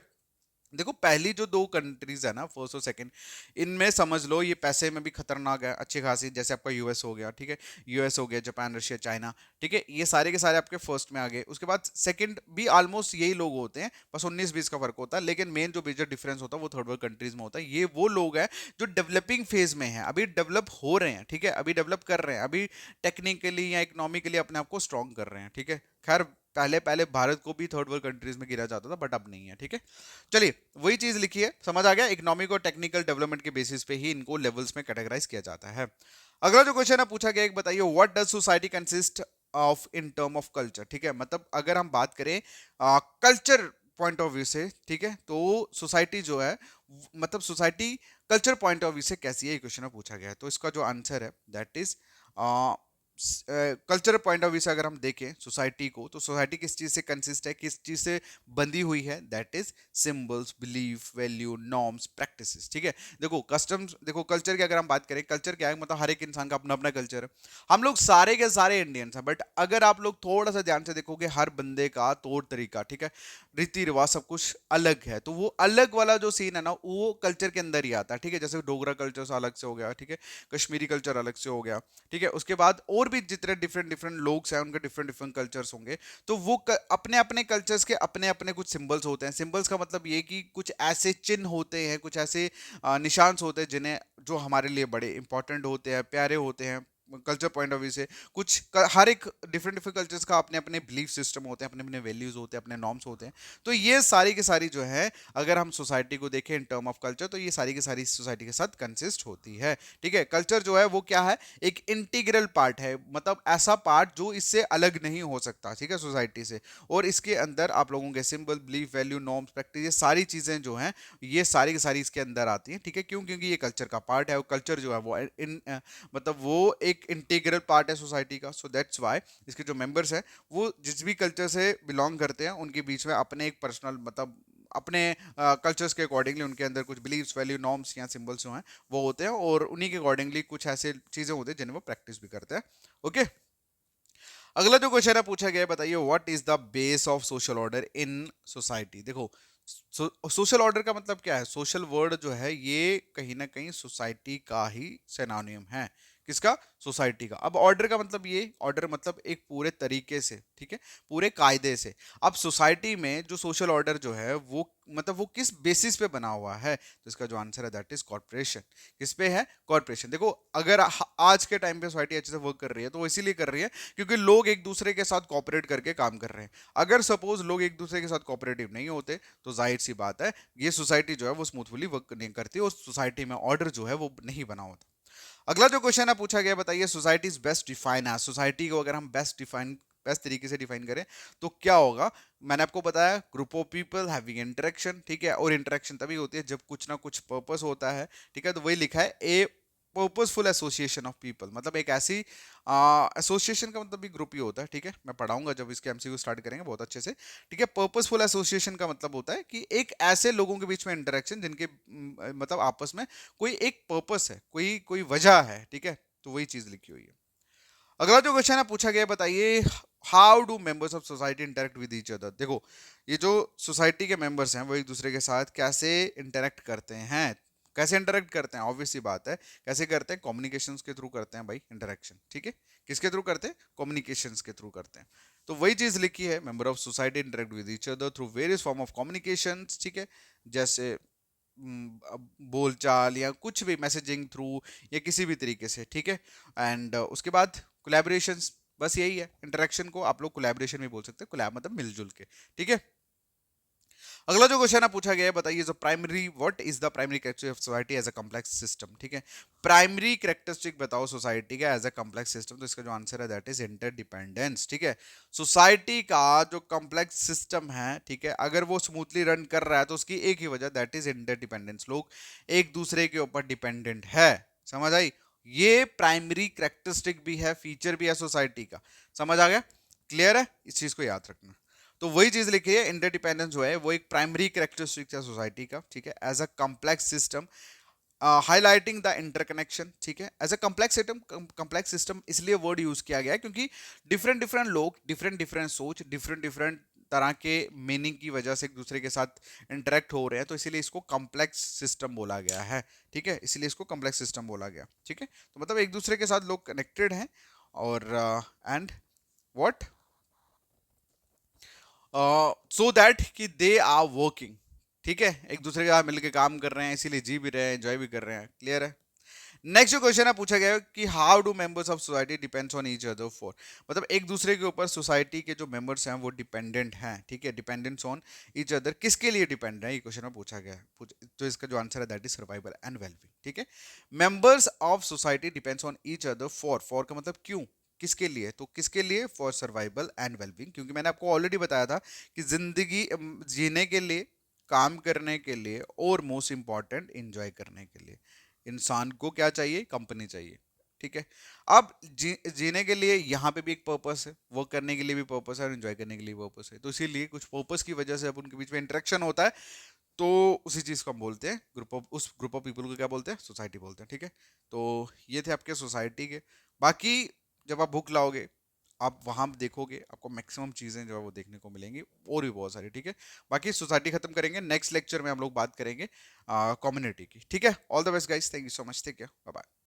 देखो पहली जो दो कंट्रीज है ना, फर्स्ट और सेकंड, इनमें समझ लो ये पैसे में भी खतरनाक है अच्छी खासी, जैसे आपका यूएस हो गया, ठीक है। यूएस हो गया, जापान, रशिया, चाइना, ठीक है। ये सारे के सारे आपके फर्स्ट में आ गए। उसके बाद सेकंड भी ऑलमोस्ट यही लोग होते हैं, बस 19-20 का फर्क होता है, लेकिन मेन जो मेजर डिफरेंस होता है वो थर्ड वर्ल्ड कंट्रीज में होता है। ये वो लोग हैं जो डेवलपिंग फेज में हैं, अभी डेवलप हो रहे हैं, ठीक है, अभी डेवलप कर रहे हैं, अभी टेक्निकली या इकोनॉमिकली अपने आप को स्ट्रॉन्ग कर रहे हैं, ठीक है। खैर पहले पहले भारत को भी थर्ड वर्ल्ड कंट्रीज में गिरा जाता था, बट अब नहीं है, ठीक है। चलिए वही चीज लिखी है, समझ आ गया। इकोनॉमिक और टेक्निकल डेवलपमेंट के बेसिस पे ही इनको लेवल्स में कैटेगराइज किया जाता है। अगला जो क्वेश्चन है पूछा गया, एक बताइए what does society consist of in term of culture, ठीक है। मतलब अगर हम बात करें कल्चर पॉइंट ऑफ व्यू से, ठीक है, तो सोसाइटी जो है मतलब society culture point of view से कैसी है, ये क्वेश्चन में पूछा गया है। तो इसका जो आंसर है that is culture point of view से अगर हम देखें सोसाइटी को, तो सोसाइटी किस चीज से कंसिस्ट है, किस चीज से बंधी हुई है, that is symbols, belief, value, norms, practices. ठीक है, देखो कस्टम्स, देखो कल्चर की अगर हम बात करें, कल्चर क्या है, मतलब हर एक इंसान का अपना अपना कल्चर है। हम लोग सारे के सारे इंडियंस हैं, बट अगर आप लोग थोड़ा सा ध्यान से देखोगे, हर बंदे का तौर तरीका, ठीक है, रीति रिवाज, सब कुछ अलग है। तो वो अलग वाला जो सीन है ना, वो कल्चर के अंदर ही आता है। ठीक है, जैसे डोगरा कल्चर अलग से हो गया, ठीक है, कश्मीरी कल्चर अलग से हो गया, ठीक है, उसके बाद और भी जितने डिफरेंट डिफरेंट लोग हैं उनके डिफरेंट डिफरेंट कल्चर्स होंगे। तो वो अपने अपने कल्चर्स के अपने अपने कुछ सिंबल्स होते हैं। सिंबल्स का मतलब ये कि कुछ ऐसे चिन्ह होते हैं, कुछ ऐसे निशान होते हैं जिन्हें, जो हमारे लिए बड़े इंपॉर्टेंट होते हैं, प्यारे होते हैं कल्चर पॉइंट ऑफ व्यू से। हर एक डिफरेंट डिफरेंट कल्चर्स का अपने अपने बिलीफ सिस्टम होते हैं, अपने अपने वैल्यूज होते हैं, अपने नॉर्म्स होते हैं। तो ये सारी की सारी जो है, अगर हम सोसाइटी को देखें इन टर्म ऑफ कल्चर, तो ये सारी की सारी सोसाइटी के साथ कंसिस्ट होती है। ठीक है, कल्चर जो है वो क्या है, एक इंटीग्रल पार्ट है, मतलब ऐसा पार्ट जो इससे अलग नहीं हो सकता, ठीक है, सोसाइटी से। और इसके अंदर आप लोगों के symbol, belief, value, norms, practice, ये सारी चीजें जो हैं, ये सारी की सारी इसके अंदर आती हैं। ठीक है, क्यों? क्योंकि ये कल्चर का पार्ट है, और कल्चर जो है वो मतलब वो एक इंटीग्रल पार्ट है सोसाइटी का। सो दैट्स वाई इसके जो मेंबर्स हैं, वो जिस भी कल्चर से बिलोंग करते हैं, उनके बीच में अपने एक पर्सनल, मतलब अपने कल्चर्स के अकॉर्डिंगली उनके अंदर कुछ बिलीव्स, वैल्यू, नॉर्म्स या सिंबल्स जो हैं वो होते हैं, और उन्हीं के अकॉर्डिंगली कुछ ऐसे चीजें होती हैं जिन्हें वो प्रैक्टिस भी करते हैं। ओके, अगला जो क्वेश्चन है पूछा गया है, बताइए what is the base of social order in society. देखो, सोशल ऑर्डर का मतलब क्या है? सोशल वर्ड जो है ये कहीं ना कहीं सोसाइटी का ही सिनोनिम है। किसका? सोसाइटी का। अब ऑर्डर का मतलब, ये ऑर्डर मतलब एक पूरे तरीके से, ठीक है, पूरे कायदे से। अब सोसाइटी में जो सोशल ऑर्डर जो है वो, मतलब वो किस बेसिस पे बना हुआ है, तो इसका जो आंसर है दैट इज कॉर्पोरेशन। किस पे है? कॉर्पोरेशन। देखो, अगर आज के टाइम पे सोसाइटी अच्छे से वर्क कर रही है, तो वो इसीलिए कर रही है क्योंकि लोग एक दूसरे के साथ कॉपरेट करके काम कर रहे हैं। अगर सपोज लोग एक दूसरे के साथ कॉपरेटिव नहीं होते, तो जाहिर सी बात है ये सोसाइटी जो है वो स्मूथफुली वर्क नहीं करती, और सोसाइटी में ऑर्डर जो है वो नहीं बना होता। अगला जो क्वेश्चन है पूछा गया, बताइए सोसाइटी इज बेस्ट डिफाइन है। सोसाइटी को अगर हम बेस्ट तरीके से डिफाइन करें तो क्या होगा? मैंने आपको बताया, group of people having interaction, ठीक है, और इंटरेक्शन तभी होती है जब कुछ ना कुछ पर्पस होता है। ठीक है, तो वही लिखा है, ए पर्पसफुल एसोसिएशन ऑफ पीपल, मतलब एक ऐसी एसोसिएशन का मतलब भी ग्रुप ही होता है। ठीक है, मैं पढ़ाऊंगा जब इसके एमसीक्यू स्टार्ट करेंगे बहुत अच्छे से। ठीक है, पर्पसफुल एसोसिएशन का मतलब होता है कि एक ऐसे लोगों के बीच में इंटरेक्शन जिनके मतलब आपस में कोई एक पर्पस है, कोई कोई वजह है। ठीक है, तो वही चीज लिखी हुई है। अगला जो क्वेश्चन है पूछा गया, बताइए how do members of society interact with each other. देखो, ये जो सोसाइटी के मेंबर्स हैं वो एक दूसरे के साथ कैसे इंटरेक्ट करते हैं। कैसे इंटरेक्ट करते हैं? ऑब्वियस सी बात है, कैसे करते हैं? कम्युनिकेशंस के थ्रू करते हैं भाई, इंटरेक्शन। ठीक है, किसके थ्रू करते हैं? कम्युनिकेशंस के थ्रू करते हैं। तो वही चीज लिखी है, member of society interact with each other through various form of communications. ठीक है, जैसे बोलचाल या कुछ भी, मैसेजिंग थ्रू या किसी भी तरीके से। ठीक है, एंड उसके बाद कोलैबोरेशंस, बस यही है। इंटरेक्शन को आप लोग कोलैबोरेशन भी बोल सकते हैं, कोलैब मतलब मिलजुल के। ठीक है, अगला जो क्वेश्चन है पूछा गया है, बताइए जो primary, what is the primary characteristic of society as a complex system. ठीक है, प्राइमरी कैरेक्टरिस्टिक बताओ सोसाइटी का एज अ कॉम्प्लेक्स सिस्टम, तो इसका जो आंसर है दैट इज इंटरडिपेंडेंस। ठीक है, सोसाइटी का जो कॉम्प्लेक्स सिस्टम है, ठीक है, अगर वो स्मूथली रन कर रहा है तो उसकी एक ही वजह, दैट इज इंटरडिपेंडेंस। लोग एक दूसरे के ऊपर डिपेंडेंट है। समझ आई? ये प्राइमरी कैरेक्टरिस्टिक भी है, फीचर भी है सोसाइटी का। समझ आ गया? क्लियर है? इस चीज को याद रखना। तो वही चीज लिखी है, इंटरडिपेंडेंस जो है वो एक प्राइमरी कैरेक्टरिस्टिक है सोसाइटी का। ठीक है, as a complex system, highlighting the interconnection. ठीक है, एज अ कॉम्प्लेक्स सिस्टम इसलिए वर्ड यूज किया गया है क्योंकि डिफरेंट डिफरेंट लोग, डिफरेंट डिफरेंट सोच, डिफरेंट डिफरेंट तरह के मीनिंग की वजह से एक दूसरे के साथ इंटरेक्ट हो रहे हैं, तो इसीलिए इसको कॉम्प्लेक्स सिस्टम बोला गया है। ठीक है, इसीलिए इसको कॉम्प्लेक्स सिस्टम बोला गया। ठीक है, तो मतलब एक दूसरे के साथ लोग कनेक्टेड हैं, और एंड व्हाट, सो दैट कि दे आर वर्किंग। ठीक है, एक दूसरे के साथ मिलकर काम कर रहे हैं, इसीलिए जी भी रहे हैं, एंजॉय भी कर रहे हैं। क्लियर है? नेक्स्ट जो क्वेश्चन है पूछा गया है कि how do members of society depends on each other for, मतलब एक दूसरे के ऊपर सोसाइटी के जो मेंबर्स हैं वो डिपेंडेंट हैं। ठीक है, डिपेंडेंस ऑन ईच अदर, किसके लिए डिपेंड है, ये क्वेश्चन में पूछा गया है। तो इसका जो आंसर है that is survival and wellbeing. ठीक है, members of society depends on each other for का मतलब क्यों, किसके लिए? तो किसके लिए? फॉर सर्वाइवल एंड वेलबींग, क्योंकि मैंने आपको ऑलरेडी बताया था कि जिंदगी जीने के लिए, काम करने के लिए, और मोस्ट इंपॉर्टेंट एंजॉय करने के लिए इंसान को क्या चाहिए? कंपनी चाहिए। ठीक है। अब जीने के लिए यहाँ पे भी एक पर्पस है, वर्क करने के लिए भी पर्पस है और एंजॉय करने के लिए पर्पस है, तो इसीलिए कुछ पर्पस की वजह से अब उनके बीच में इंटरेक्शन होता है, तो उसी चीज को हम बोलते हैं ग्रुप ऑफ, उस ग्रुप ऑफ पीपल को क्या बोलते हैं, सोसाइटी बोलते हैं, ठीक है। तो ये थे आपके सोसाइटी के। बाकी जब आप बुक लाओगे, आप वहां देखोगे, आपको मैक्सिमम चीजें जो है वो देखने को मिलेंगी, और भी बहुत सारी, ठीक है। बाकी सोसाइटी खत्म करेंगे, नेक्स्ट लेक्चर में हम लोग बात करेंगे कम्युनिटी की, ठीक है। All the best guys, thank you so much, take care, bye bye.